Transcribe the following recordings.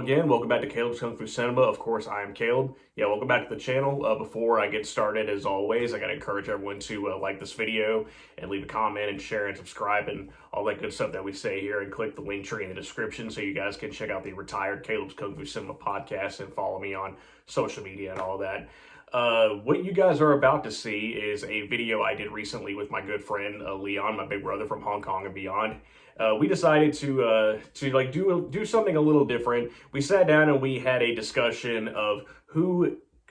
again. Welcome back to Caleb's Kung Fu Cinema. Of course, I am Caleb. Yeah, welcome back to the channel. Before I get started, as always, I got to encourage everyone to like this video and leave a comment and share and subscribe and all that good stuff that we say here, and click the link tree in the description so you guys can check out the retired Caleb's Kung Fu Cinema podcast and follow me on social media and all that. What you guys are about to see is a video I did recently with my good friend Leon, my big brother from Hong Kong and beyond. We decided to like do something a little different. We sat down and we had a discussion of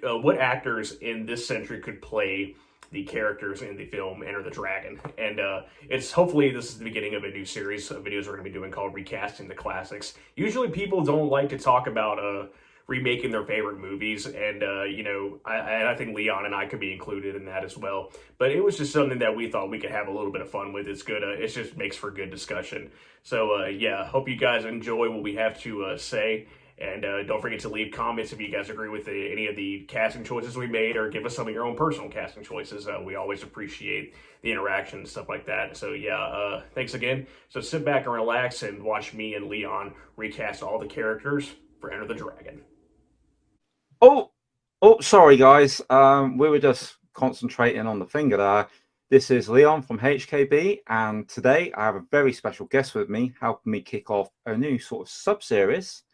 what actors in this century could play the characters in the film Enter the Dragon. And it's hopefully this is the beginning of a new series of videos we're going to be doing called Recasting the Classics. Usually people don't like to talk about remaking their favorite movies, and I think Leon and I could be included in that as well. But it was just something that we thought we could have a little bit of fun with. It's good. It just makes for good discussion. So yeah, hope you guys enjoy what we have to say. And don't forget to leave comments if you guys agree with any of the casting choices we made, or give us some of your own personal casting choices. We always appreciate the interaction and stuff like that. So yeah, thanks again. So sit back and relax and watch me and Leon recast all the characters for Enter the Dragon. Sorry guys. We were just concentrating on the finger there. This is Leon from HKB, and today I have a very special guest with me, helping me kick off a new sort of sub-series.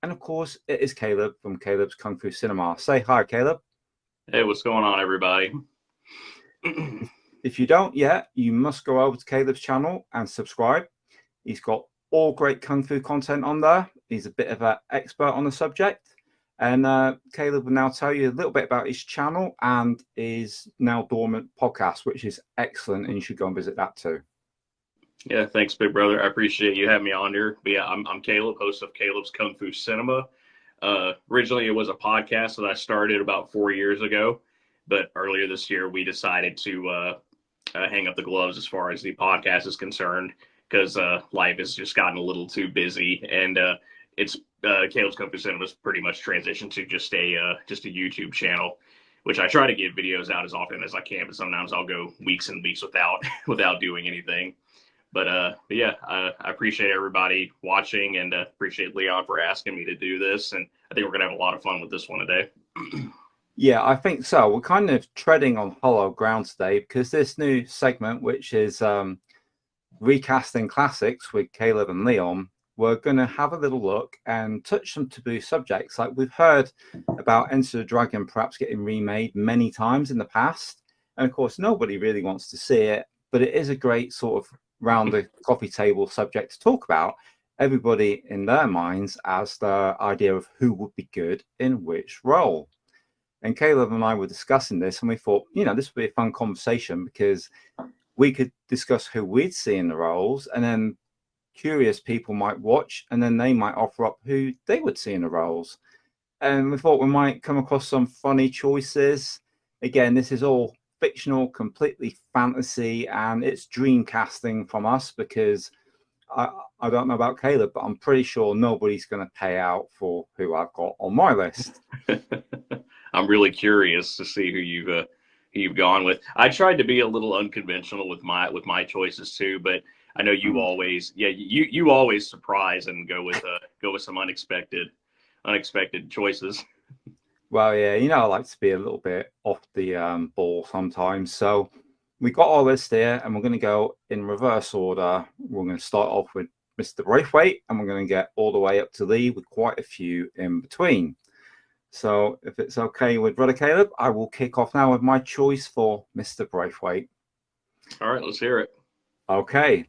And of course, it is Caleb from Caleb's Kung Fu Cinema. Say hi, Caleb. Hey, what's going on, everybody? If you don't yet, you must go over to Caleb's channel and subscribe. He's got all great Kung Fu content on there. He's a bit of an expert on the subject. And Caleb will now tell you a little bit about his channel and his now dormant podcast, which is excellent, and you should go and visit that too. Yeah, thanks, big brother. I appreciate you having me on here. But yeah, I'm Caleb, host of Caleb's Kung Fu Cinema. Originally, it was a podcast that I started about 4 years ago, but earlier this year, we decided to hang up the gloves as far as the podcast is concerned, because life has just gotten a little too busy, and it's Caleb's Kung Fu Cinema is pretty much transitioned to just a YouTube channel, which I try to get videos out as often as I can, but sometimes I'll go weeks and weeks without doing anything. But yeah, I appreciate everybody watching, and appreciate Leon for asking me to do this, and I think we're gonna have a lot of fun with this one today. Yeah, I think so. We're kind of treading on hollow ground today, because this new segment, which is Recasting Classics with Caleb and Leon, we're going to have a little look and touch some taboo subjects. Like, we've heard about Enter the Dragon perhaps getting remade many times in the past. And of course, nobody really wants to see it, but it is a great sort of round the coffee table subject to talk about. Everybody in their minds as the idea of who would be good in which role. And Caleb and I were discussing this, and we thought, this would be a fun conversation, because we could discuss who we'd see in the roles, and then curious people might watch, and then they might offer up who they would see in the roles. And we thought we might come across some funny choices. Again, this is all fictional, completely fantasy, and it's dream casting from us, because I don't know about Caleb, but I'm pretty sure nobody's going to pay out for who I've got on my list. I'm really curious to see who you've gone with. I tried to be a little unconventional with my choices too, but I know you always, you always surprise and go with some unexpected choices. Well, yeah, I like to be a little bit off the ball sometimes. So we got our list here, and we're going to go in reverse order. We're going to start off with Mr. Braithwaite, and we're going to get all the way up to Lee, with quite a few in between. So if it's okay with Brother Caleb, I will kick off now with my choice for Mr. Braithwaite. All right, let's hear it. Okay.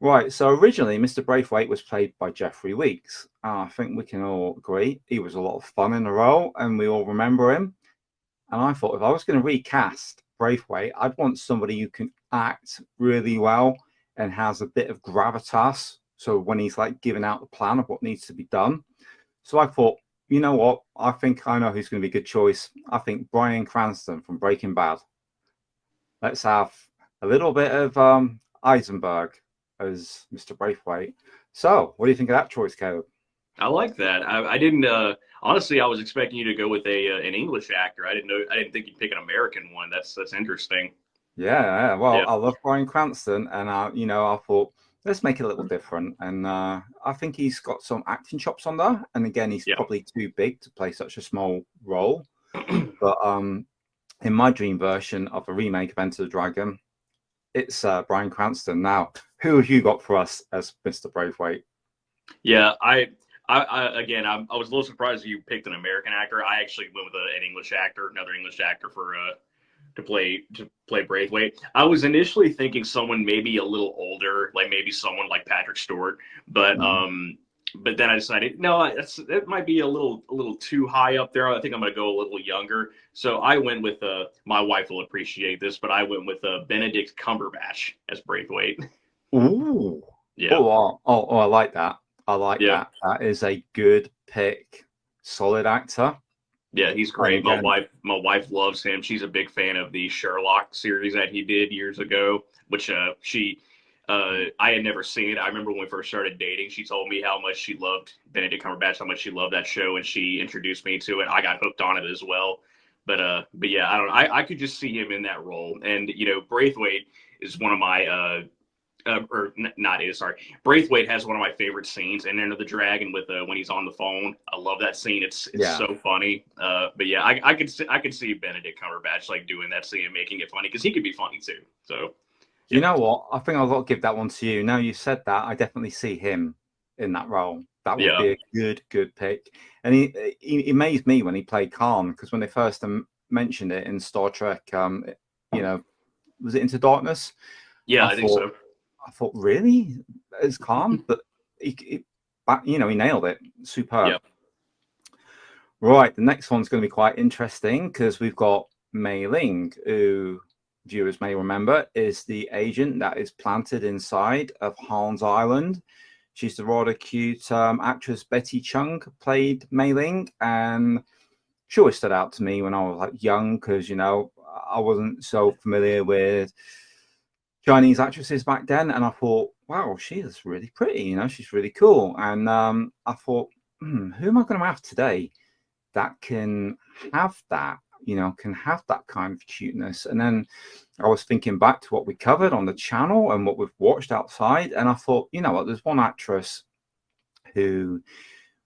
Right, so originally Mr. Braithwaite was played by Jeffrey Weeks. I think we can all agree he was a lot of fun in the role, and we all remember him. And I thought, if I was going to recast Braithwaite, I'd want somebody who can act really well and has a bit of gravitas. So when he's like giving out the plan of what needs to be done. So I thought, you know what? I think I know who's going to be a good choice. I think Bryan Cranston from Breaking Bad. Let's have a little bit of Eisenberg as Mr. Braithwaite. So, what do you think of that choice, Caleb? I like that. I didn't honestly. I was expecting you to go with an English actor. I didn't think you'd pick an American one. That's interesting. Yeah. Well, yeah. I love Bryan Cranston, and I thought let's make it a little different. And I think he's got some acting chops on there. And again, he's probably too big to play such a small role. But in my dream version of a remake of Enter the Dragon, it's Bryan Cranston. Now, who have you got for us as Mr. Braithwaite? Yeah, I was a little surprised you picked an American actor. I actually went with an English actor, another English actor for to play Braithwaite. I was initially thinking someone maybe a little older, like maybe someone like Patrick Stewart, but then I decided no, that might be a little too high up there. I think I'm going to go a little younger. So I went with my wife will appreciate this, but I went with Benedict Cumberbatch as Braithwaite. Ooh, yeah. Oh, I like that. I like that. That is a good pick. Solid actor. Yeah, he's great. My wife loves him. She's a big fan of the Sherlock series that he did years ago, which I had never seen it. I remember when we first started dating, she told me how much she loved Benedict Cumberbatch, how much she loved that show, and she introduced me to it. I got hooked on it as well. But yeah, I could just see him in that role. And Braithwaite is one of my Braithwaite has one of my favorite scenes in Enter the Dragon with when he's on the phone. I love that scene. It's so funny. But yeah, I could see Benedict Cumberbatch like doing that scene and making it funny because he could be funny too. So you know what? I think I've got to give that one to you. Now you said that, I definitely see him in that role. That would be a good pick. And he amazed me when he played Khan, because when they first mentioned it in Star Trek, was it Into Darkness? Yeah, I think so. I thought, really? It's Khan? But he nailed it. Superb. Yep. Right, the next one's going to be quite interesting because we've got Mei Ling, who viewers may remember is the agent that is planted inside of Hans Island. She's the rather cute actress Betty Chung played Mei Ling, and she always stood out to me when I was like young because I wasn't so familiar with Chinese actresses back then, and I thought, wow, she is really pretty. She's really cool. And I thought, who am I going to have today that can have that? Can have that kind of cuteness. And then I was thinking back to what we covered on the channel and what we've watched outside, and I thought, you know what, there's one actress who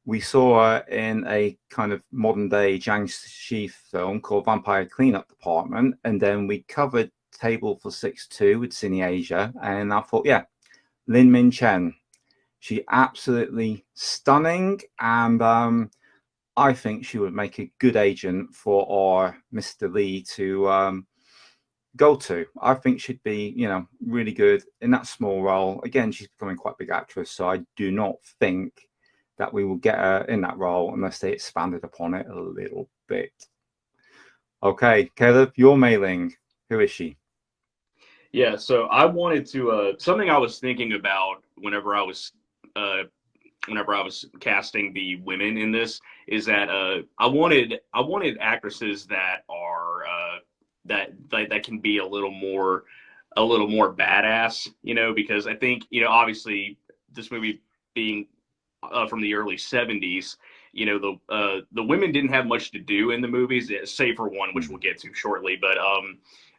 we saw in a kind of modern day Jiang Shi film called Vampire Cleanup Department, and then we covered Table for 6-2 with Cine Asia, and I thought, yeah, Lin Min Chen, she absolutely stunning, and I think she would make a good agent for our Mr. Lee to go to. I think she'd be, really good in that small role. Again, she's becoming quite a big actress, so I do not think that we will get her in that role unless they expanded upon it a little bit. Okay, Caleb, you're Mei Ling. Who is she? Yeah, so I wanted to something I was thinking about whenever I was casting the women in this is that I wanted actresses that are that can be a little more badass, because I think obviously this movie being from the early 70s, the women didn't have much to do in the movies, save for one, which we'll get to shortly, but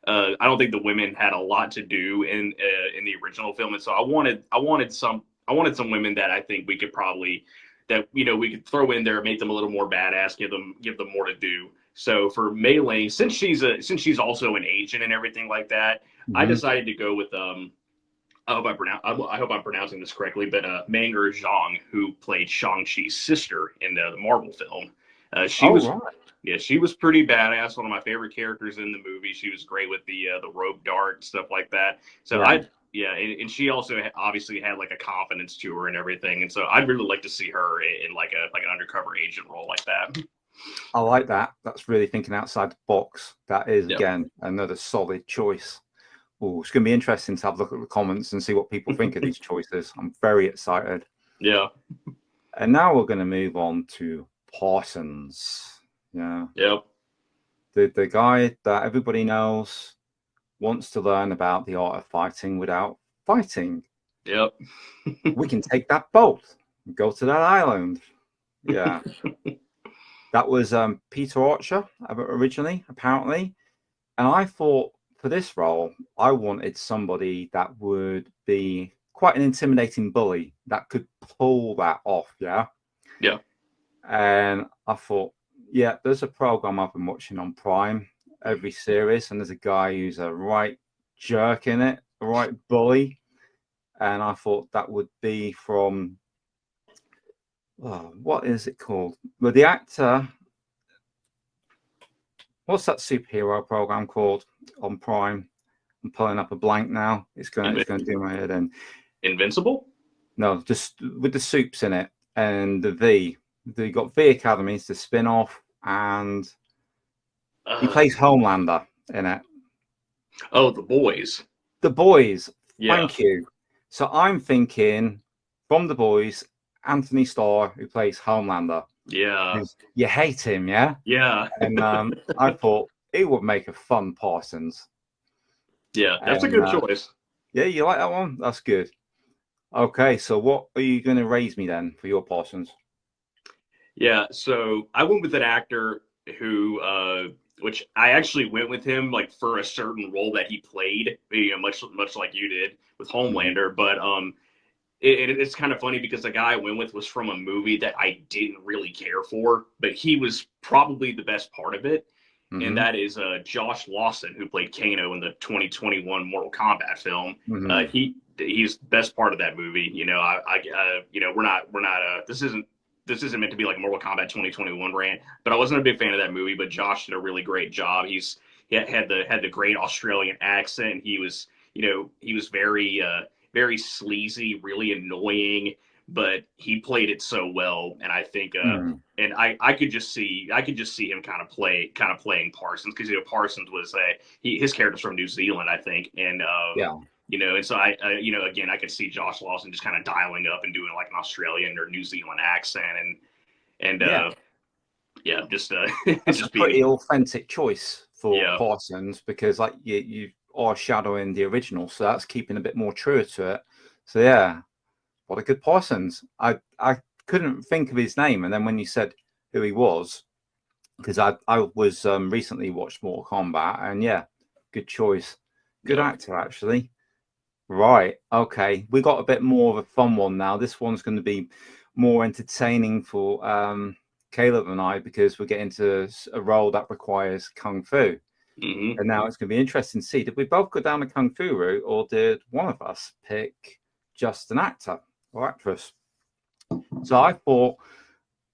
I don't think the women had a lot to do in the original film, and so I wanted some women that I think we could probably we could throw in there, make them a little more badass, give them more to do. So for Mei Ling, since she's also an agent and everything like that, I decided to go with I hope I'm pronouncing this correctly, but Meng-Er Zhang, who played Shang-Chi's sister in the Marvel film. She was pretty badass. One of my favorite characters in the movie. She was great with the rope dart and stuff like that. So and she also obviously had like a confidence to her and everything. And so I'd really like to see her in like an undercover agent role like that. I like that. That's really thinking outside the box. That is again another solid choice. Oh, it's going to be interesting to have a look at the comments and see what people think of these choices. I'm very excited. Yeah. And now we're going to move on to Parsons. Yeah. Yep. The guy that everybody knows wants to learn about the art of fighting without fighting. Yep. We can take that boat and go to that island. Yeah. That was Peter Archer originally, apparently. And I thought, for this role, I wanted somebody that would be quite an intimidating bully that could pull that off. Yeah. Yeah. And I thought, yeah, there's a program I've been watching on Prime every series, and there's a guy who's a right jerk in it, a right bully. And I thought that would be from, what is it called? Well, the actor, what's that superhero program called on Prime? I'm pulling up a blank now. It's going to do my head in. Invincible? No, just with the soups in it and the V. You got V Academy, it's the spin off, and he plays Homelander in it. Oh, The Boys. The Boys. Yeah. Thank you. So I'm thinking from The Boys, Anthony Starr, who plays Homelander. Yeah. You hate him, yeah? Yeah. And I thought it would make a fun Parsons. Yeah, that's a good choice. Yeah, you like that one? That's good. Okay, so what are you going to raise me then for your Parsons? Yeah, so I went with an actor who, which I actually went with him like for a certain role that he played, much like you did with Homelander. But it's kind of funny because the guy I went with was from a movie that I didn't really care for, but he was probably the best part of it. And that is Josh Lawson, who played Kano in the 2021 Mortal Kombat film. He's the best part of that movie. You know, we're not. This isn't meant to be like Mortal Kombat 2021 rant, but I wasn't a big fan of that movie. But Josh did a really great job. He had the great Australian accent. He was very sleazy, really annoying, but he played it so well. And I think and I could just see him kind of playing Parsons, because Parsons was his character's from New Zealand, I think, and and so I again, I could see Josh Lawson just kind of dialing up and doing like an Australian or New Zealand accent, and just it's a pretty authentic choice for Parsons, because like you are shadowing the original, so that's keeping a bit more true to it. So yeah, what a good Parsons. I couldn't think of his name, and then when you said who he was, because I was recently watched Mortal Kombat, and yeah, good choice. Good actor, actually. Right, okay, we got a bit more of a fun one now. This one's going to be more entertaining for Caleb and I, because we're getting to a role that requires kung fu. And now it's going to be interesting to see, did we both go down the kung fu route, or did one of us pick just an actor or actress? So I thought,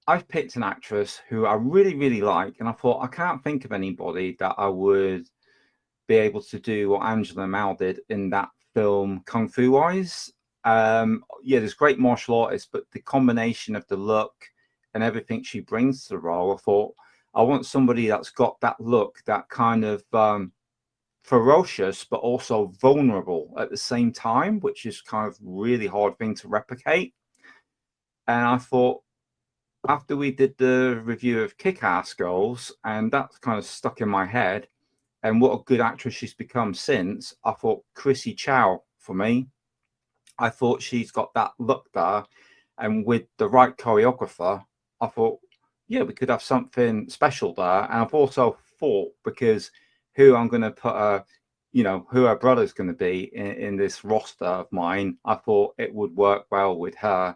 I've picked an actress who I really, really like, and I thought I can't think of anybody that I would be able to do what Angela Mao did in that film kung fu wise. There's great martial artists, but the combination of the look and everything she brings to the role, I thought I want somebody that's got that look, that kind of ferocious but also vulnerable at the same time, which is kind of really hard thing to replicate. And I thought, after we did the review of Kick-Ass Girls, and that's kind of stuck in my head, and what a good actress she's become since, I thought Chrissy Chow for me. I thought she's got that look there, and with the right choreographer, I thought, yeah, we could have something special there. And I've also thought, because who I'm going to put who her brother's going to be in this roster of mine, I thought it would work well with her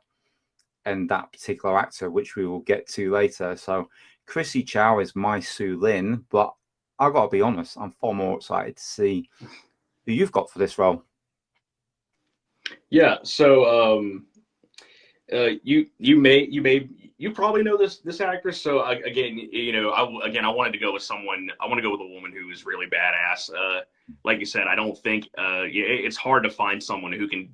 and that particular actor, which we will get to later. So Chrissy Chow is my Su Lin, but I got to be honest, I'm far more excited to see who you've got for this role. Yeah, so you probably know this actress. So I wanted to go with someone. I want to go with a woman who is really badass. Like you said, I don't think it's hard to find someone who can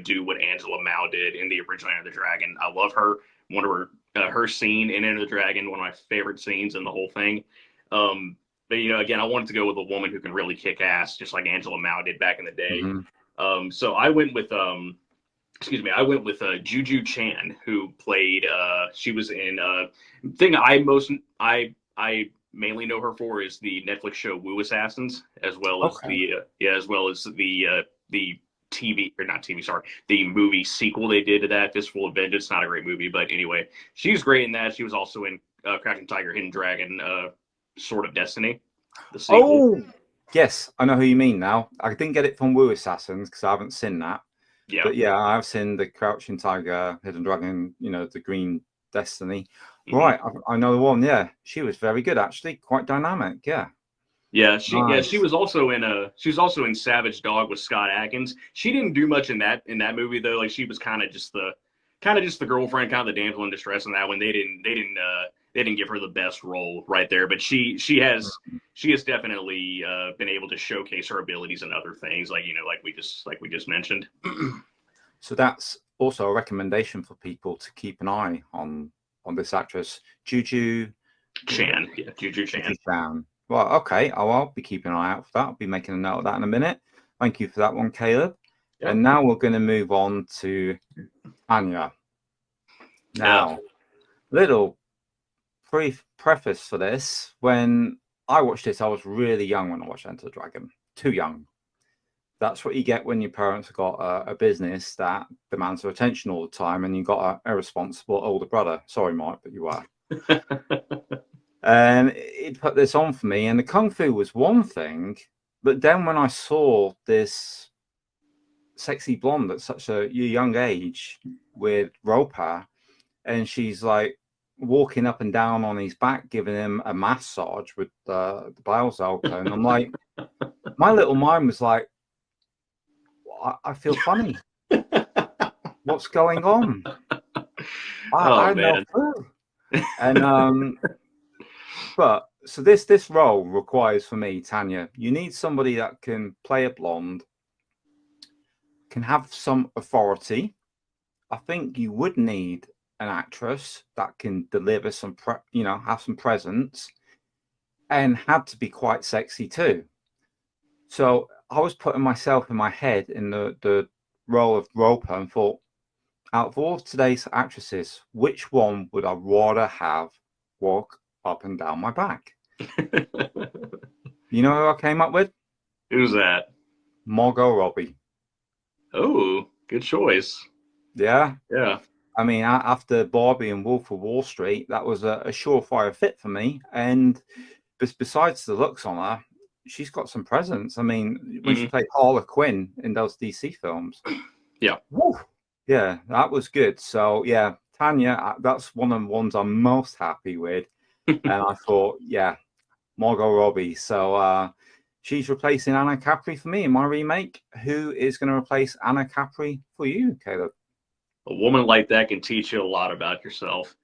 do what Angela Mao did in the original Enter the Dragon. I love her. One of her scene in Enter the Dragon, one of my favorite scenes in the whole thing. But again, I wanted to go with a woman who can really kick ass, just like Angela Mao did back in the day. So I went with Juju Chan, who played she was in thing I mainly know her for is the Netflix show Wu Assassins, as well as the TV, or not TV, sorry, the movie sequel they did to that, Fistful of Vengeance. Not a great movie, but anyway, she's great in that. She was also in Crouching Tiger, Hidden Dragon, Sword of Destiny, the sequel. Oh, yes, I know who you mean now. I didn't get it from Wu Assassins because I haven't seen that, Yeah. But yeah, I've seen the Crouching Tiger, Hidden Dragon, you know, the Green Destiny. Mm-hmm. Right, I know the one. Yeah, she was very good actually, quite dynamic. Yeah. Yeah, Nice. she was also in Savage Dog with Scott Adkins. She didn't do much in that movie though. Like she was kind of just the girlfriend, kind of the damsel in distress in that one. They didn't give her the best role right there, but she has definitely been able to showcase her abilities in other things, like like we just mentioned. So that's also a recommendation for people to keep an eye on this actress, Juju Chan, yeah, Juju Chan. Juju Chan. Well, okay, I'll be keeping an eye out for that. I'll be making a note of that in a minute. Thank you for that one, Caleb. Yeah. And now we're going to move on to Tanya. Now, little preface for this. When I watched this, I was really young when I watched Enter the Dragon. Too young. That's what you get when your parents have got a business that demands your attention all the time, and you've got a irresponsible older brother. Sorry, Mike, but you are. And it put this on for me, and the kung fu was one thing, but then when I saw this sexy blonde at such a young age with Ropa, and she's like walking up and down on his back, giving him a massage with the blouse open. I'm like, my little mind was like, I feel funny. What's going on? I know. And but so this role requires for me, Tanya, you need somebody that can play a blonde, can have some authority. I think you would need an actress that can deliver some, have some presence, and had to be quite sexy too. So I was putting myself in my head in the role of Roper and thought, out of all of today's actresses, which one would I rather have walk up and down my back? You know who I came up with? Who's that? Margot Robbie. Oh, good choice. Yeah. Yeah. I mean, after Barbie and Wolf of Wall Street, that was a surefire fit for me. And besides the looks on her, she's got some presence. I mean, when she played Harley Quinn in those DC films, yeah, woo, yeah, that was good. So yeah, Tanya, that's one of the ones I'm most happy with. And I thought, yeah, Margot Robbie. So she's replacing Anna Capri for me in my remake. Who is going to replace Anna Capri for you, Caleb? A woman like that can teach you a lot about yourself.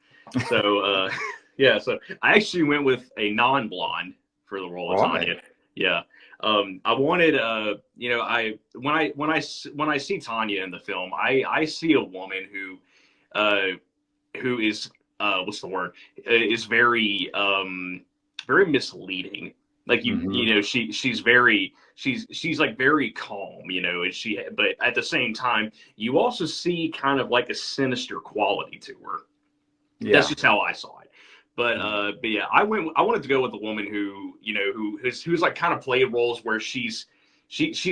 So yeah, so I actually went with a non-blonde for the role of Tanya. Yeah. I wanted when I see Tanya in the film, I see a woman who is what's the word, is very very misleading. Like she's like very calm, and but at the same time you also see kind of like a sinister quality to her. Yeah. That's just how I saw it. But yeah, I wanted to go with a woman who's like kind of played roles where she's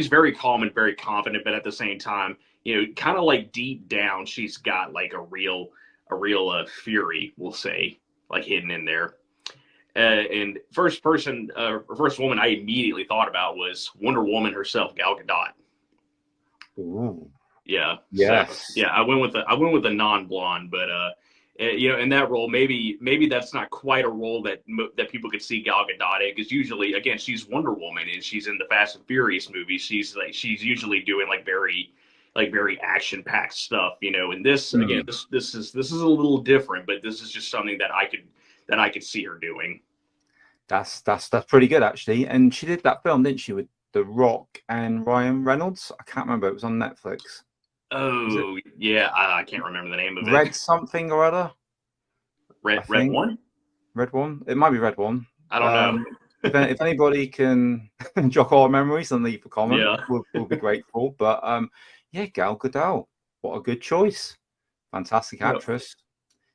very calm and very confident, but at the same time, kind of like deep down, she's got like a real fury, we'll say, like hidden in there. And first woman I immediately thought about was Wonder Woman herself, Gal Gadot. Ooh. Yeah. Yes. So, yeah, I went with a non-blonde, but in that role, maybe that's not quite a role that people could see Gal Gadot in, because usually, again, she's Wonder Woman and she's in the Fast and Furious movies. She's usually doing like very action-packed stuff, And this again, this is a little different, but this is just something that I could see her doing. That's pretty good actually. And she did that film, didn't she, with The Rock and Ryan Reynolds? I can't remember. It was on Netflix. Oh yeah, I can't remember the name of it. Red something or other. Red One. Red One. It might be Red One. I don't know. If anybody can jog our memories and leave a comment, we'll be grateful. But yeah, Gal Gadot, what a good choice. Fantastic actress.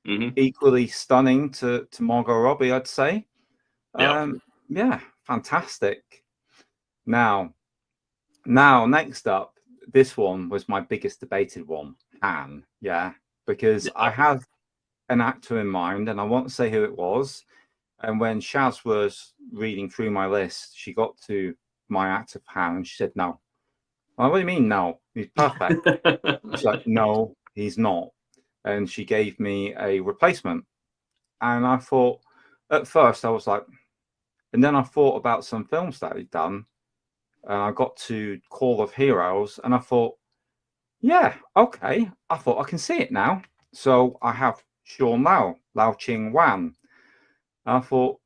Equally stunning to Margot Robbie, I'd say. Yeah, fantastic. Now, next up, this one was my biggest debated one, Anne. Yeah, because I have an actor in mind, and I won't say who it was. And when Shaz was reading through my list, she got to my actor, Han, and she said, "No." Well, what do you mean, no? He's perfect. She's like, no, he's not. And she gave me a replacement. And I thought, at first, I was like, and then I thought about some films that he'd done. And I got to Call of Heroes, and I thought, yeah, okay. I thought I can see it now. So I have Sean Lau Ching Wan. I thought,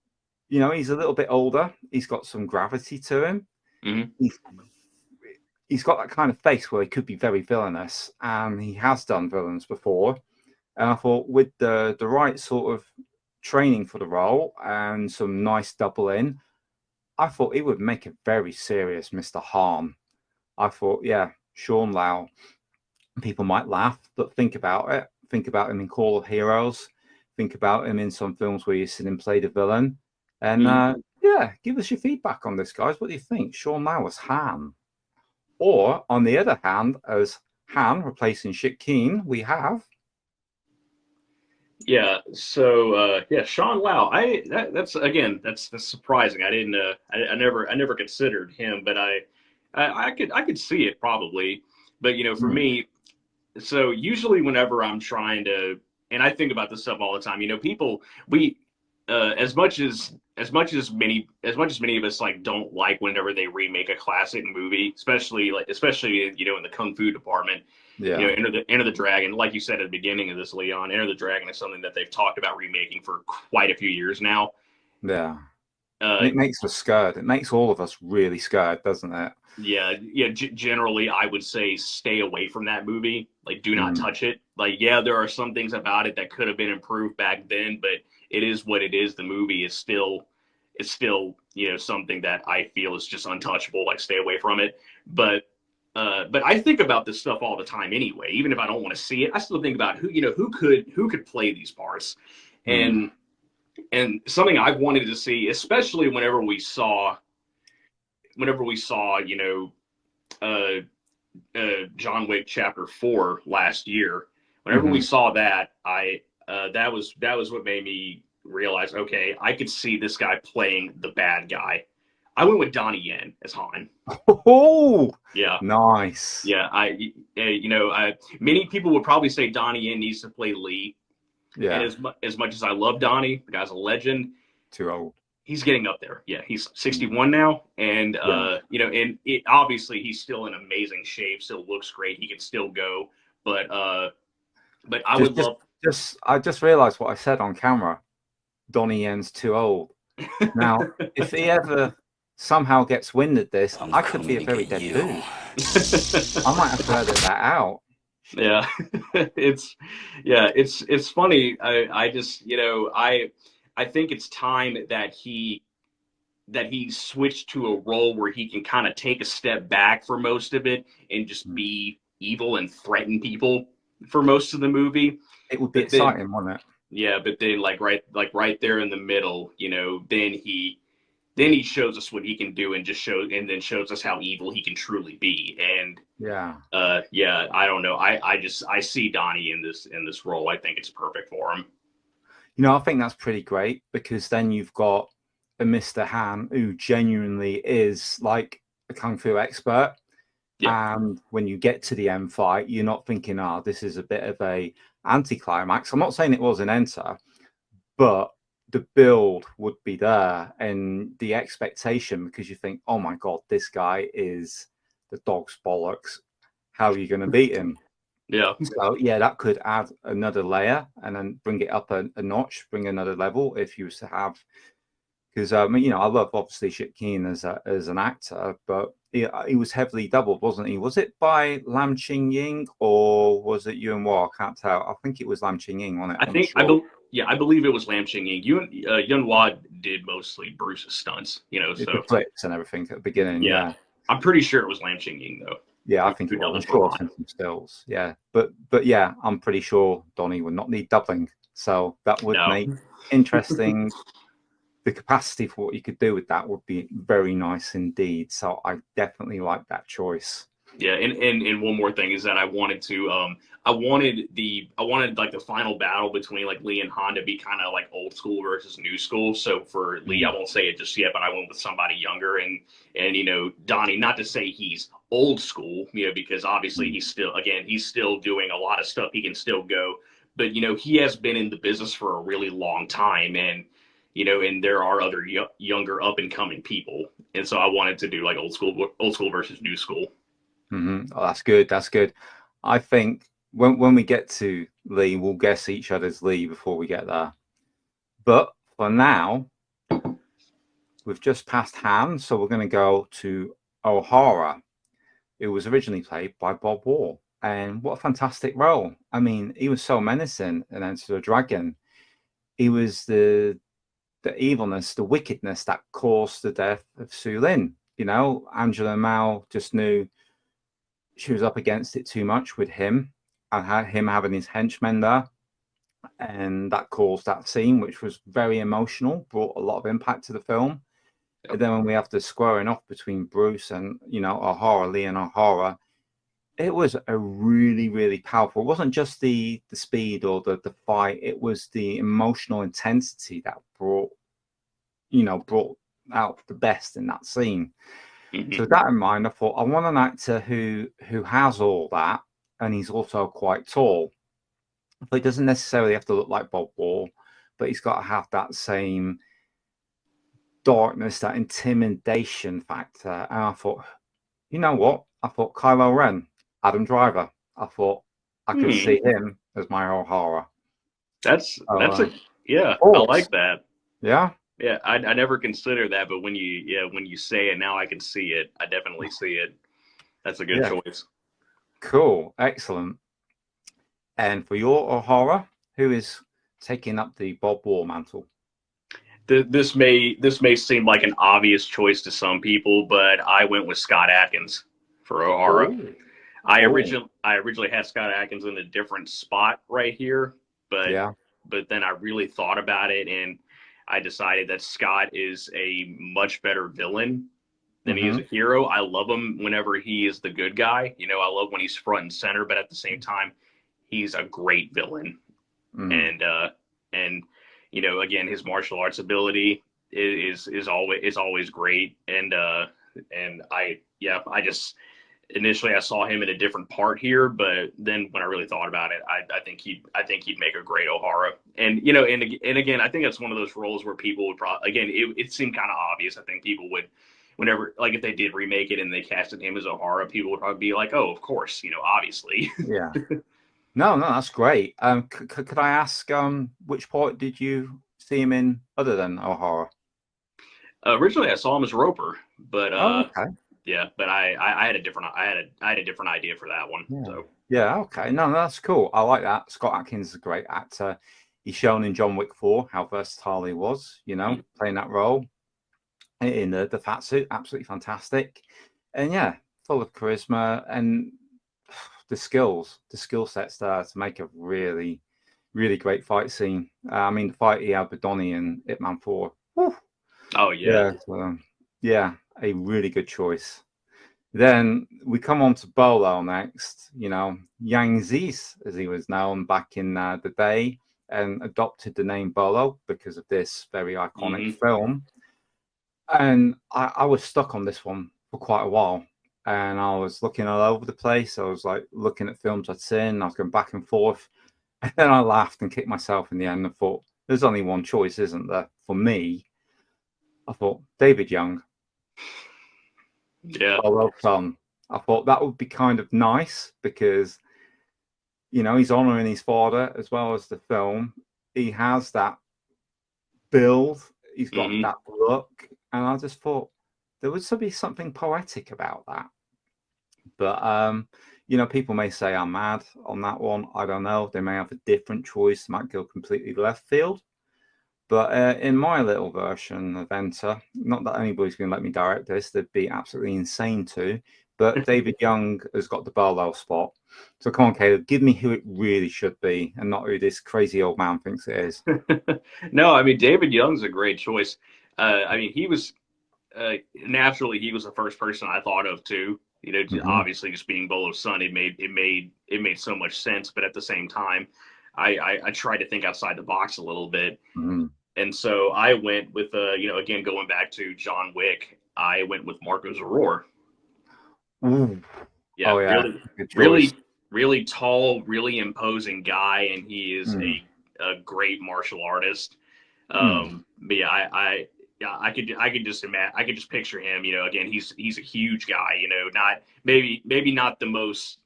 he's a little bit older. He's got some gravity to him. Mm-hmm. He's got that kind of face where he could be very villainous, and he has done villains before. And I thought with the right sort of training for the role and some nice double in, I thought he would make a very serious Mr. Han. I thought, yeah, Sean Lau. People might laugh, but think about it. Think about him in Call of Heroes. Think about him in some films where you see him play the villain. And yeah, give us your feedback on this, guys. What do you think? Sean Lau as Han. Or, on the other hand, as Han replacing Shit-Keen, we have... Yeah. So Sean Lau. That's surprising. I never considered him, but I could see it probably. But for me, so usually whenever I'm trying to, and I think about this stuff all the time. As much as many of us like don't like whenever they remake a classic movie, especially in the kung fu department. Yeah. Enter the Dragon, like you said at the beginning of this, Leon. Enter the Dragon is something that they've talked about remaking for quite a few years now. Yeah. It makes us scared. It makes all of us really scared, doesn't it? Yeah. Generally, I would say stay away from that movie. Like, do not touch it. Like, yeah, there are some things about it that could have been improved back then, but it is what it is. The movie is still something that I feel is just untouchable. Like, stay away from it. But I think about this stuff all the time anyway. Even if I don't want to see it, I still think about who could play these parts, and something I've wanted to see, especially whenever we saw John Wick Chapter 4 last year. Whenever we saw that, that was what made me realize, okay, I could see this guy playing the bad guy. I went with Donnie Yen as Han. Oh, yeah, nice. Yeah, many people would probably say Donnie Yen needs to play Lee. Yeah. And as much as I love Donnie, the guy's a legend. Too old. He's getting up there. Yeah, he's 61 now, and obviously he's still in amazing shape. Still looks great. He can still go, but I just realized what I said on camera. Donnie Yen's too old. Now, if he ever somehow gets wind of this, I could be a very dead dude. I might have to edit that out. Yeah, it's funny. I just I think it's time that he switched to a role where he can kind of take a step back for most of it and just be evil and threaten people for most of the movie. It would be exciting, wouldn't it? Yeah, but then right there in the middle, then he shows us what he can do and then shows us how evil he can truly be. And I don't know. I see Donnie in this role. I think it's perfect for him. I think that's pretty great, because then you've got a Mr. Han who genuinely is like a kung fu expert. Yeah. And when you get to the end fight, you're not thinking, this is a bit of a anticlimax. I'm not saying it was an Enter, but the build would be there and the expectation, because you think, oh my God, this guy is the dog's bollocks. How are you going to beat him? Yeah. So yeah, that could add another layer and then bring it up a notch, bring another level if you was to have, because I love obviously Shit-Keen as an actor, but he was heavily doubled, wasn't he? Was it by Lam Ching-ying or was it Yuen Wah? I can't tell. I think it was Lam Ching-ying, wasn't it? I believe it was Lam Ching-ying. Yuen Wah did mostly Bruce's stunts, so the flips and everything at the beginning. Yeah. I'm pretty sure it was Lam Ching-ying though. Yeah, I think it was. I'm sure I've seen some stills. Yeah, but yeah, I'm pretty sure Donnie would not need doubling, so that would make interesting. The capacity for what you could do with that would be very nice indeed. So I definitely like that choice. Yeah, and one more thing is that I wanted like the final battle between like Lee and Han to be kind of like old school versus new school. So for Lee, I Mm. won't say it just yet, but I went with somebody younger, and Donnie. Not to say he's old school, because obviously Mm. he's still doing a lot of stuff. He can still go, but he has been in the business for a really long time, and there are other younger up and coming people, and so I wanted to do like old school versus new school. Oh, that's good. That's good. I think when we get to Lee, we'll guess each other's Lee before we get there. But for now, we've just passed Han, so we're going to go to O'Hara. It was originally played by Bob Wall, and what a fantastic role! I mean, he was so menacing in Enter the Dragon. He was the evilness, the wickedness that caused the death of Su Lin. Angela Mao just knew she was up against it too much with him, and had him having his henchmen there, and that caused that scene, which was very emotional, brought a lot of impact to the film. Yep. And then when we have the squaring off between Bruce and O'Hara, Lee and O'Hara, it was a really, really powerful. It wasn't just the speed or the fight; it was the emotional intensity that brought out the best in that scene. So with Mm-hmm. that in mind, I thought I want an actor who has all that, and he's also quite tall. But he doesn't necessarily have to look like Bob Wall, but he's got to have that same darkness, that intimidation factor. And I thought, you know what? I thought Kylo Ren, Adam Driver. I thought I could Hmm. see him as my O'Hara. So, That's a yeah, I thoughts? like that. Yeah. Yeah, I never considered that, but when you say it now, I can see it. I definitely see it. That's a good Yeah. choice. Cool. Excellent. And for your O'Hara, who is taking up the Bob Wall mantle? This may seem like an obvious choice to some people, but I went with Scott Adkins for O'Hara. Oh, oh, I originally had Scott Adkins in a different spot right here, but yeah. then I really thought about it, and I decided that Scott is a much better villain than he is a Mm-hmm. hero. I love him whenever he is the good guy. I love when he's front and center, but at the same time, he's a great villain. Mm. And again, his martial arts ability is always great. And I just initially I saw him in a different part here, but then when I really thought about it, I think he'd make a great O'Hara. And again, I think it's one of those roles where people would probably, again, it seemed kind of obvious. I think people would, whenever, like, if they did remake it and they casted him as O'Hara, people would probably be like, oh, of course, obviously. Yeah. No, no, that's great. Could I ask, which part did you see him in other than O'Hara? Originally, I saw him as Roper, but Oh, okay. yeah, but I had a different I had a different idea for that one. Yeah. So Yeah, okay. No, no, that's cool. I like that. Scott Atkins is a great actor. He's shown in John Wick 4 how versatile he was, playing that role in the fat suit. Absolutely fantastic. And yeah, full of charisma and the skill sets there to make a really, really great fight scene. I mean, the fight he had with Donnie in Ip Man 4. Whew. oh yeah, Yeah, so, yeah, a really good choice. Then we come on to Bolo next, Yang Zis, as he was known back in the day, and adopted the name Bolo because of this very iconic hmm film. And I was stuck on this one for quite a while. And I was looking all over the place. I was like looking at films I'd seen. I was going back and forth. And then I laughed and kicked myself in the end and thought, there's only one choice, isn't there? For me, I thought David Young, yeah, Bolo's son. I thought that would be kind of nice because, he's honoring his father as well as the film. He has that build, he's got hmm that look. And I just thought there would still be something poetic about that. But people may say I'm mad on that one. I don't know. They may have a different choice. Might go completely left field. But in my little version of Enter, not that anybody's going to let me direct this, they'd be absolutely insane to. But David Young has got the Barlow spot. So come on, Caleb, give me who it really should be, and not who this crazy old man thinks it is. No, I mean David Young's a great choice. I mean he was naturally he was the first person I thought of too. You know, Hmm. obviously just being Bolo's son, it made so much sense. But at the same time, I tried to think outside the box a little bit, Hmm. and so I went with again going back to John Wick, I went with Marco Zaror. Ooh. Yeah, Oh yeah, really, good choice. really, really tall, really imposing guy, and he is Mm. a great martial artist. Mm. But yeah, yeah, I could just picture him. You know, again, he's a huge guy. You know, not maybe not the most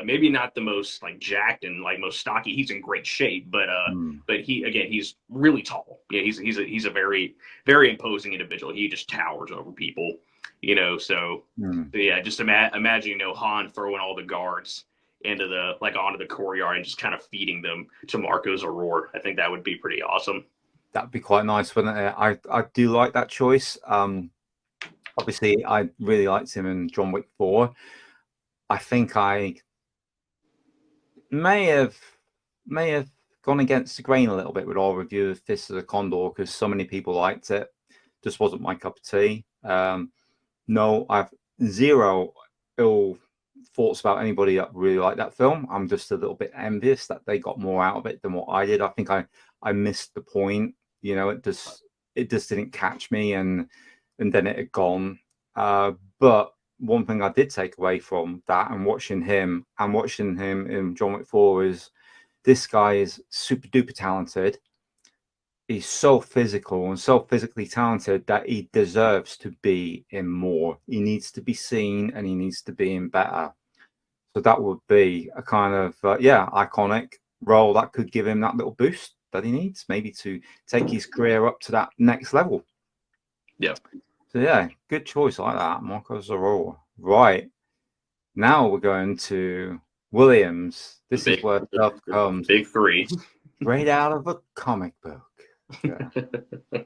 maybe not the most like jacked and like most stocky. He's in great shape, Mm. but he's really tall. Yeah, he's a very very imposing individual. He just towers over people. You know, Mm. so yeah, just imagine, you know, Han throwing all the guards into the like onto the courtyard and just kind of feeding them to Marco's Aurora. I think that would be pretty awesome. That'd be quite nice, wouldn't it? I do like that choice. Obviously, I really liked him in John Wick 4. I think I may have may have gone against the grain a little bit with our review of Fist of the Condor because so many people liked it. Just wasn't my cup of tea. No, I've zero ill thoughts about anybody that really liked that film. I'm just a little bit envious that they got more out of it than what I did. I think I missed the point. You know, it just didn't catch me, and then it had gone. But one thing I did take away from that and watching him in John Wick 4 is this guy is super duper talented. He's so physical and so physically talented that he deserves to be in more. He needs to be seen and he needs to be in better. So that would be a kind of iconic role that could give him that little boost that he needs, maybe to take his career up to that next level. Yeah. So yeah, good choice like that, Marco Zaror. Right, now we're going to Williams. This is where stuff The comes big three. straight out of a comic book. Yeah. Of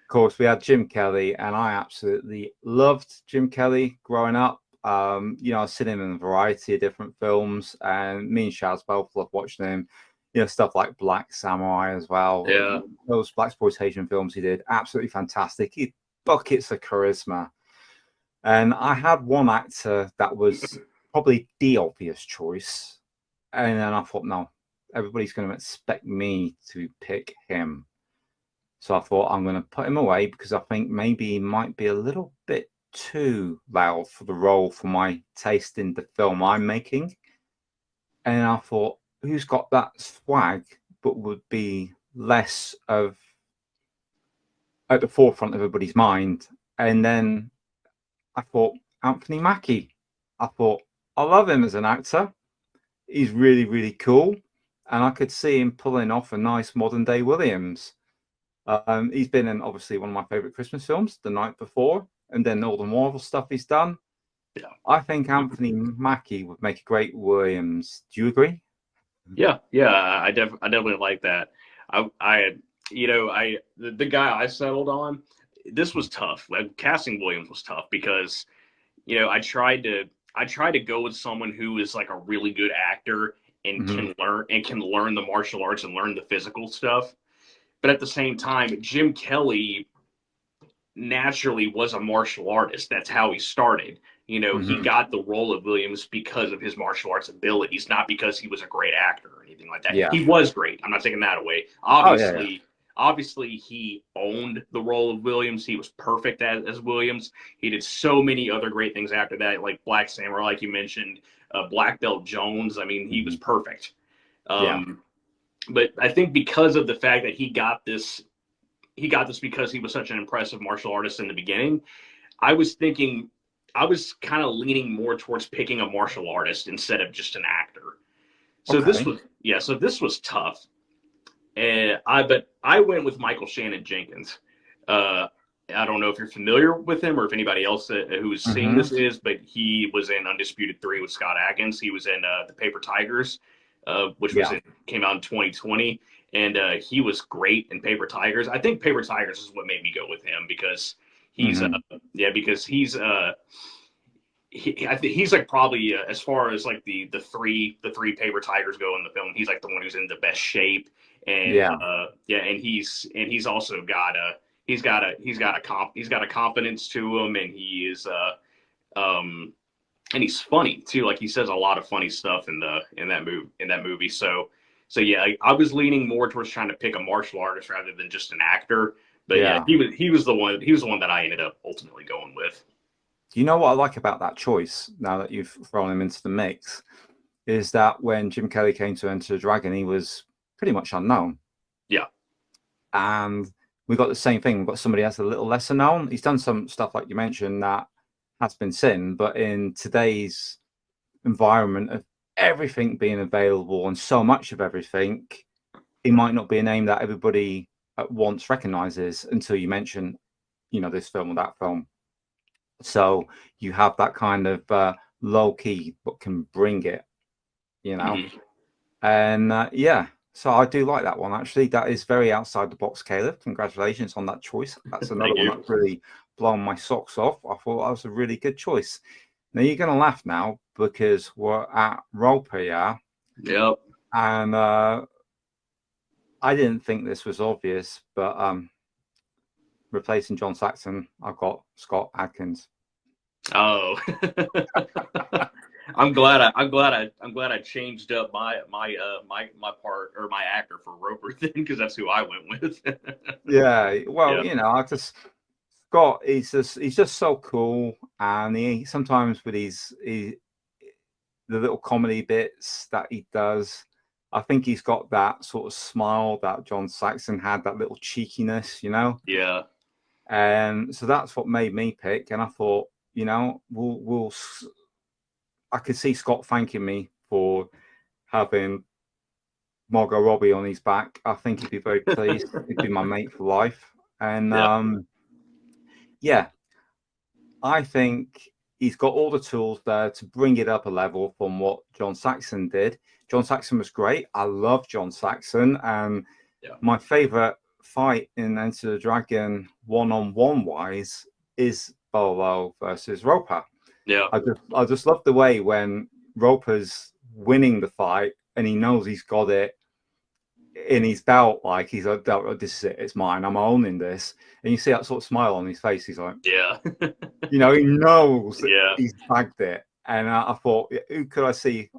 course, we had Jim Kelly, and I absolutely loved Jim Kelly growing up. You know, I've seen him in a variety of different films, and me and Shaz both love watching him. You know, stuff like Black Samurai as well. Yeah. Those blaxploitation films he did, absolutely fantastic. He buckets of charisma. And I had one actor that was probably the obvious choice, and then I thought, no, everybody's going to expect me to pick him. So I thought I'm going to put him away because I think maybe he might be a little bit too loud for the role for my taste in the film I'm making. And I thought, who's got that swag but would be less of at the forefront of everybody's mind? And then I thought, Anthony Mackie. I thought, I love him as an actor. He's really, really cool. And I could see him pulling off a nice modern day Williams. He's been in obviously one of my favorite Christmas films, The Night Before, and then all the Marvel stuff he's done. Yeah. I think Anthony Mackie would make a great Williams. Do you agree? Yeah. Yeah. I definitely like that. I you know, the guy I settled on, this was tough. Like casting Williams was tough because, you know, I tried to go with someone who is like a really good actor and Mm-hmm. can learn the martial arts and learn the physical stuff. But at the same time, Jim Kelly naturally was a martial artist. That's how he started. You know, he Mm-hmm. got the role of Williams because of his martial arts abilities, not because he was a great actor or anything like that. Yeah. He was great. I'm not taking that away. Oh yeah. Obviously, he owned the role of Williams. He was perfect as Williams. He did so many other great things after that, like Black Samurai, like you mentioned, Black Belt Jones. I mean, he was perfect. Yeah. But I think because of the fact that he got this because he was such an impressive martial artist in the beginning. I was thinking, I was kind of leaning more towards picking a martial artist instead of just an actor. So Okay. so this was tough. And but I went with Michael Shannon Jenkins. Uh, I don't know if you're familiar with him or if anybody else who's seeing Mm-hmm. this is, but he was in Undisputed 3 with Scott Adkins. He was in The Paper Tigers, which Yeah. came out in 2020, and he was great in Paper Tigers. I think Paper Tigers is what made me go with him because he's Mm-hmm. because I think he's like probably as far as like the three Paper Tigers go in the film, he's like the one who's in the best shape, and Yeah. and he's also got he's got a confidence to him, and he is um and he's funny too. Like he says a lot of funny stuff in that movie. So yeah, I was leaning more towards trying to pick a martial artist rather than just an actor. But yeah, Yeah. he was the one that I ended up ultimately going with. Do you know what I like about that choice? Now that you've thrown him into the mix, is that when Jim Kelly came to Enter the Dragon, he was pretty much unknown. Yeah. And we got the same thing. We've got somebody that's a little lesser known. He's done some stuff like you mentioned that has been seen, but in today's environment of everything being available and so much of everything, he might not be a name that everybody at once recognizes until you mention, this film or that film. So you have that kind of low key, but can bring it, Mm-hmm. And yeah, so I do like that one. Actually, that is very outside the box, Caleb. Congratulations on that choice. That's another Thank one you. that's really blown my socks off. I thought that was a really good choice. Now you're going to laugh now because we're at Roper, yeah, Yep. and I didn't think this was obvious, but replacing John Saxon, I've got Scott Adkins. Oh. I'm glad I changed up my part or my actor for Roper then, because that's who I went with. Yeah, well, Yeah. I just Scott. He's just so cool, and he sometimes with the little comedy bits that he does, I think he's got that sort of smile that John Saxon had, that little cheekiness. Yeah. And so that's what made me pick. And I thought, I could see Scott thanking me for having Margot Robbie on his back. I think he'd be very pleased. He'd be my mate for life. And Yeah. yeah, I think he's got all the tools there to bring it up a level from what John Saxon did. John Saxon was great. I love John Saxon. And Yeah. my favorite fight in Enter the Dragon one-on-one wise is Bolo versus Roper. Yeah. I just love the way when Roper's winning the fight and he knows he's got it in his belt, like he's like, this is it, it's mine, I'm owning this. And you see that sort of smile on his face. He's like, Yeah. he knows Yeah. he's bagged it. And I thought, who could I see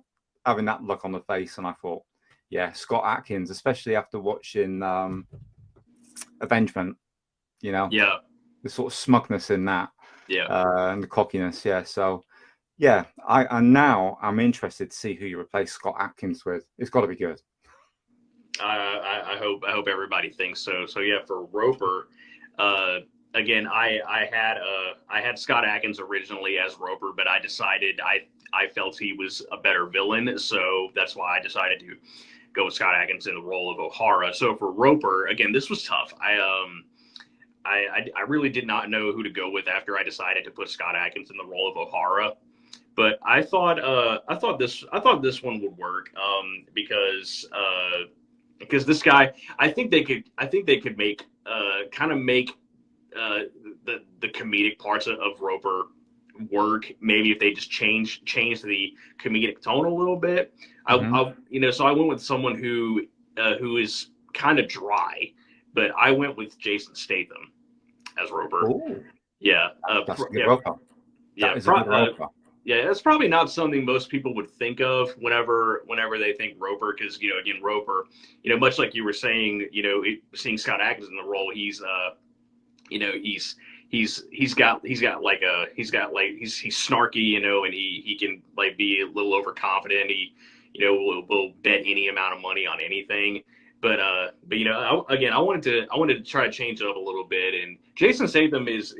having that look on the face? And I thought, yeah, Scott Adkins, especially after watching Avengement, Yeah. the sort of smugness in that, Yeah. and the cockiness. Yeah. So, yeah, I'm interested to see who you replace Scott Adkins with. It's got to be good. I hope everybody thinks so. So yeah, for Roper, again, I had Scott Adkins originally as Roper, but I decided I felt he was a better villain, so that's why I decided to go with Scott Adkins in the role of O'Hara. So for Roper, again, this was tough. I really did not know who to go with after I decided to put Scott Adkins in the role of O'Hara. But I thought this one would work because this guy, I think they could make kind of make the comedic parts of Roper work. Maybe if they just change the comedic tone a little bit. So I went with someone who is kind of dry, but I went with Jason Statham as Roper. Ooh, Yeah, that's a good Roper. Yeah, that is a good Roper. Yeah, that's probably not something most people would think of whenever they think Roper, because again, Roper, much like you were saying, seeing Scott Adkins in the role, he's he's snarky, and he can like be a little overconfident. He will bet any amount of money on anything. But I wanted to try to change it up a little bit. And Jason Statham is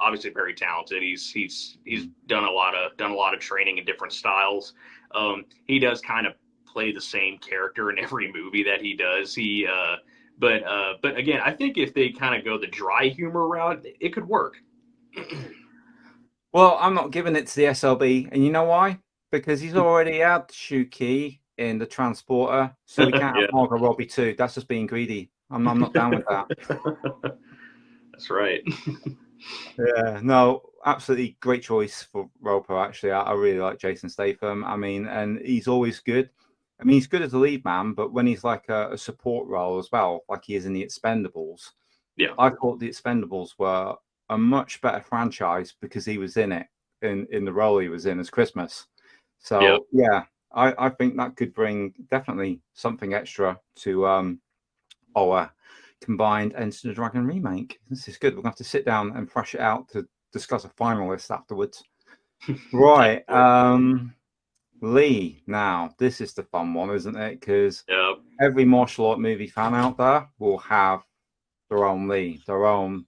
obviously very talented. He's done a lot of training in different styles. He does kind of play the same character in every movie that he does. But again, I think if they kind of go the dry humor route, it could work. Well, I'm not giving it to the SLB, and you know why? Because he's already had Shuki in the Transporter, so we can't Yeah. have Margot Robbie too. That's just being greedy. I'm not down with that. That's right. Yeah, no, absolutely great choice for Roper. Actually, I really like Jason Statham. I mean, and he's always good. I mean, he's good as a lead man, but when he's like a support role as well, like he is in the Expendables, Yeah. I thought the Expendables were a much better franchise because he was in it in the role he was in as Christmas. Yeah. So yeah, I think that could bring definitely something extra to our combined Enter the Dragon remake. This is good. We're going to have to sit down and thrash it out to discuss a finalist afterwards. Right. Lee, now this is the fun one, isn't it? Because every martial art movie fan out there will have their own Lee, their own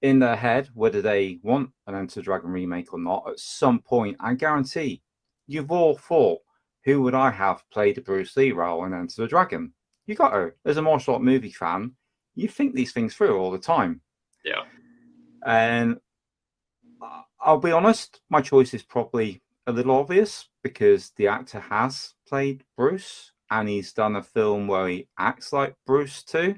in their head, whether they want an Enter the Dragon remake or not. At some point, I guarantee you've all thought, who would I have played a Bruce Lee role in Enter the Dragon? You got to, as a martial art movie fan, you think these things through all the time. Yeah. And I'll be honest, my choice is probably a little obvious because the actor has played Bruce and he's done a film where he acts like Bruce too.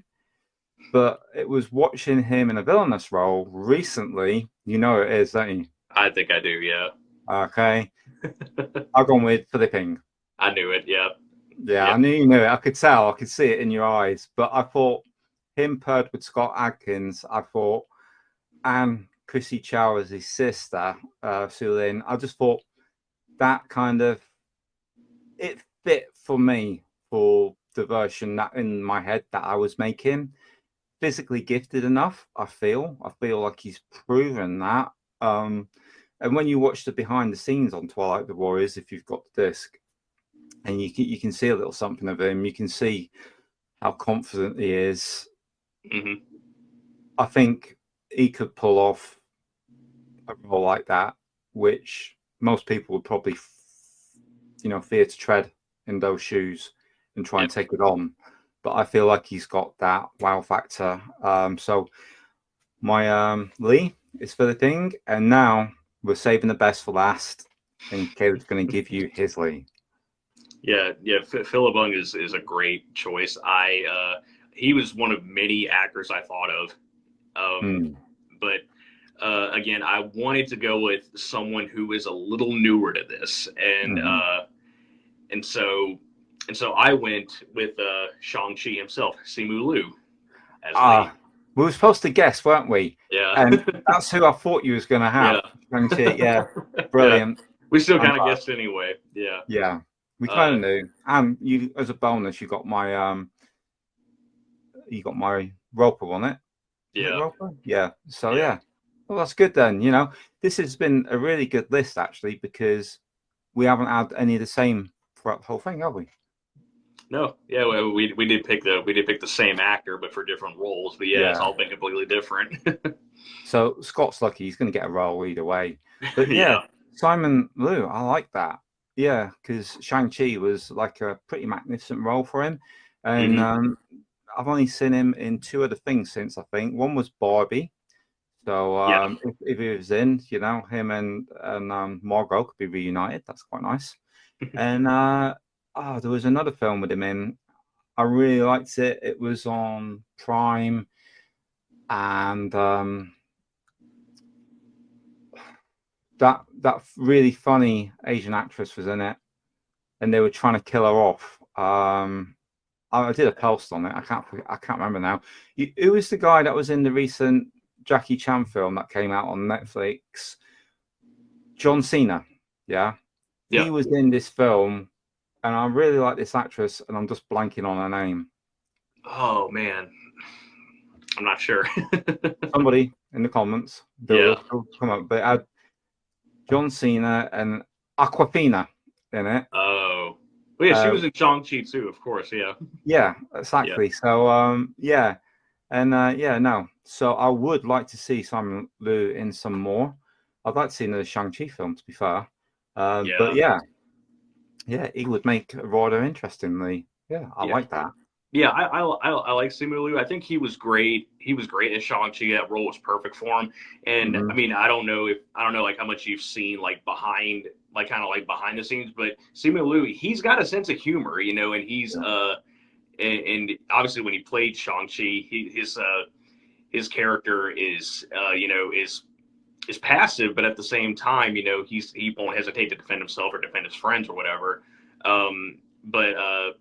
But it was watching him in a villainous role recently. You know it is, don't you? I think I do, yeah. Okay. I've gone with Flipping. I knew it, yeah. Yeah, I knew you knew it. I could tell. I could see it in your eyes. But I thought him paired with Scott Adkins, I thought, and Chrissy Chow as his sister, Sue Lin, I just thought that kind of, it fit for me for the version that in my head that I was making. Physically gifted enough, I feel like he's proven that. And when you watch the behind the scenes on Twilight the Warriors, if you've got the disc, and you can see a little something of him, you can see how confident he is. Mm-hmm. I think he could pull off a role like that, which most people would probably, fear to tread in those shoes and try and take it on. But I feel like he's got that wow factor. So my Lee is for the thing, and now we're saving the best for last, and Caleb's going to give you his Lee. Yeah. Philibung is a great choice. He was one of many actors I thought of, but again, I wanted to go with someone who is a little newer to this, and so I went with Shang-Chi himself, Simu Liu, as Lee. We were supposed to guess, weren't we? Yeah, and that's who I thought you was going to have. Shang-Chi, yeah, brilliant. Yeah. We still kind of guessed anyway. Yeah. We kind of knew, and you, as a bonus, you got my Roper on it. Yeah. Yeah. So yeah. Well, that's good then. This has been a really good list actually because we haven't had any of the same throughout the whole thing, have we? No. Yeah. We did pick the same actor, but for different roles. But it's all been completely different. So Scott's lucky; he's going to get a role either way. But yeah. Simon Liu, I like that. Yeah, because Shang-Chi was like a pretty magnificent role for him. And I've only seen him in 2 other things since, I think. One was Barbie. So if he was in, him and Margot could be reunited. That's quite nice. And there was another film with him in. I really liked it. It was on Prime. And that really funny Asian actress was in it, and they were trying to kill her off. I did a post on it. I can't remember now. Who was the guy that was in the recent Jackie Chan film that came out on Netflix? John Cena. Yeah. He was in this film, and I really like this actress, and I'm just blanking on her name. Oh man, I'm not sure. Somebody in the comments. Come up, but John Cena and Aquafina in it. Oh, well, yeah, she was in Shang-Chi too, of course. Yeah. Yeah, exactly. So, no. So I would like to see Simon Liu in some more. I'd like to see another Shang-Chi film, to be fair. But yeah, he would make rather interestingly. Yeah, I like that. Yeah, I like Simu Liu. I think he was great. He was great in Shang-Chi. That role was perfect for him. And I mean, I don't know like how much you've seen like behind the scenes, but Simu Liu, he's got a sense of humor, and he's and obviously when he played Shang-Chi, his character is is passive, but at the same time, he won't hesitate to defend himself or defend his friends or whatever. But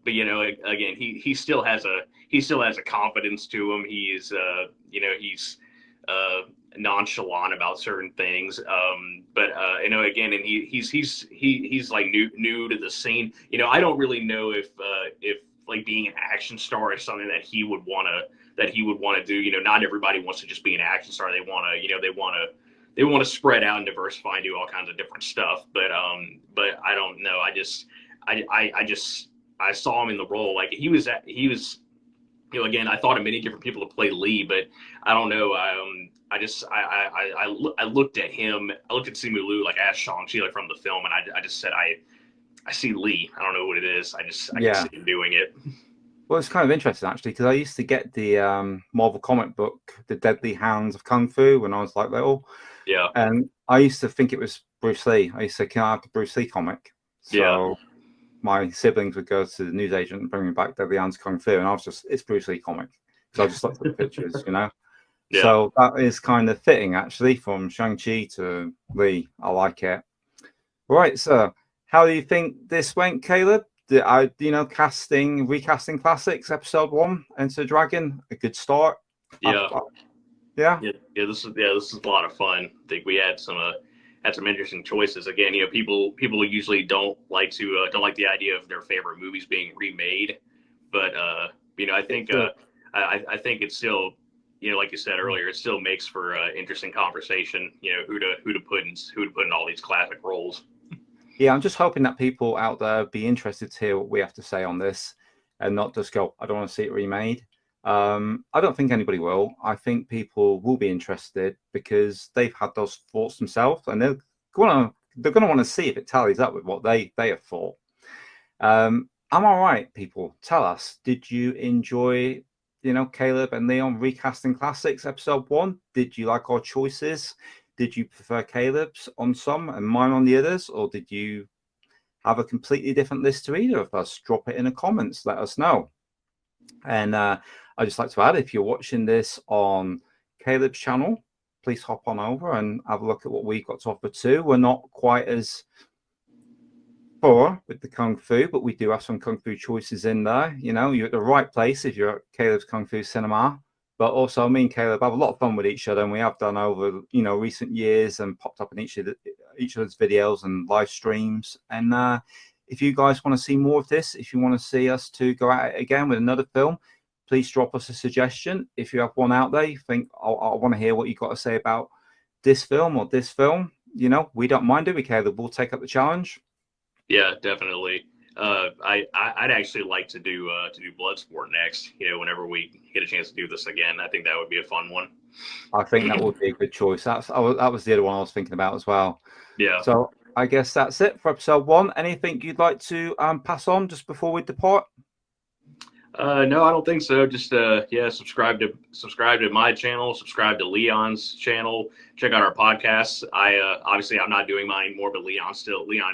again, he still has a confidence to him. He is nonchalant about certain things. But you know, again, and he's like new to the scene. You know, I don't really know if like being an action star is something that he would want to do. You know, not everybody wants to just be an action star. They want to, you know, they want to spread out and diversify and do all kinds of different stuff. But I don't know. I saw him in the role. Like he was, you know, again, I thought of many different people to play Lee, but I don't know. I looked at him. I looked at Simu Liu, like as Shang-Chi, like from the film, and I just said, I see Lee. I don't know what it is. I can see him doing it. Well, it's kind of interesting actually, because I used to get the Marvel comic book, The Deadly Hands of Kung Fu, when I was like little. Yeah. And I used to think it was Bruce Lee. I used to say, "Can I have the Bruce Lee comic?" So my siblings would go to the newsagent and bring me back Deadly Hands of Kung Fu, and I was just, it's Bruce Lee comic. So I just looked at the pictures, you know. Yeah. So that is kind of fitting actually, from Shang-Chi to Lee. I like it. Right, so how do you think this went, Caleb? You know, recasting classics, episode 1, Enter the Dragon, a good start. Yeah. Yeah. This is a lot of fun. I think we had some interesting choices. Again, you know, people usually don't like the idea of their favorite movies being remade, but you know, I think I think it's still, you know, like you said earlier, it still makes for interesting conversation. You know, who to put in all these classic roles. Yeah, I'm just hoping that people out there be interested to hear what we have to say on this, and not just go, "I don't want to see it remade." I don't think anybody will. I think people will be interested because they've had those thoughts themselves, and they're gonna want to see if it tallies up with what they have thought. Am I right, people? Tell us. Did you enjoy, you know, Caleb and Leon recasting classics episode 1? Did you like our choices? Did you prefer Caleb's on some and mine on the others, or did you have a completely different list to either of us? Drop it in the comments. Let us know. And I'd just like to add, if you're watching this on Caleb's channel, please hop on over and have a look at what we've got to offer too. We're not quite as thorough with the Kung Fu, but we do have some Kung Fu choices in there. You know, you're at the right place if you're at Caleb's Kung Fu Cinema. But also, me and Caleb have a lot of fun with each other, and we have done over, you know, recent years, and popped up in each other's videos and live streams. And if you guys want to see more of this, if you want to see us to go at it again with another film, please drop us a suggestion. If you have one out there, you think, I want to hear what you've got to say about this film or this film, you know, we don't mind, do we, Caleb? We'll take up the challenge. Yeah, definitely. I'd actually like to do Bloodsport next. You know, whenever we get a chance to do this again, I think that would be a fun one. I think that would be a good choice. That was the other one I was thinking about as well. Yeah. So I guess that's it for episode 1. Anything you'd like to pass on just before we depart? No, I don't think so. Just subscribe to my channel, subscribe to Leon's channel, check out our podcasts. Obviously I'm not doing mine anymore, but Leon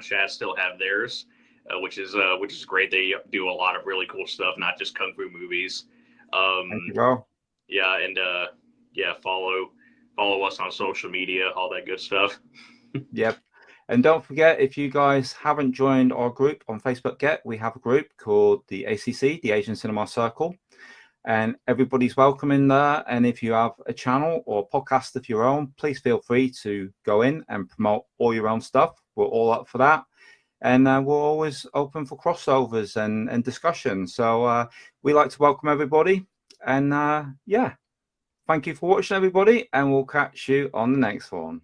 Chat still have theirs. Which is great. They do a lot of really cool stuff, not just kung fu movies. Thank you, bro. Yeah, and follow us on social media, all that good stuff. Yep. And don't forget, if you guys haven't joined our group on Facebook yet, we have a group called the ACC, the Asian Cinema Circle, and everybody's welcome in there. And if you have a channel or a podcast of your own, please feel free to go in and promote all your own stuff. We're all up for that. And we're always open for crossovers and discussion. So we like to welcome everybody. And yeah, thank you for watching, everybody. And we'll catch you on the next one.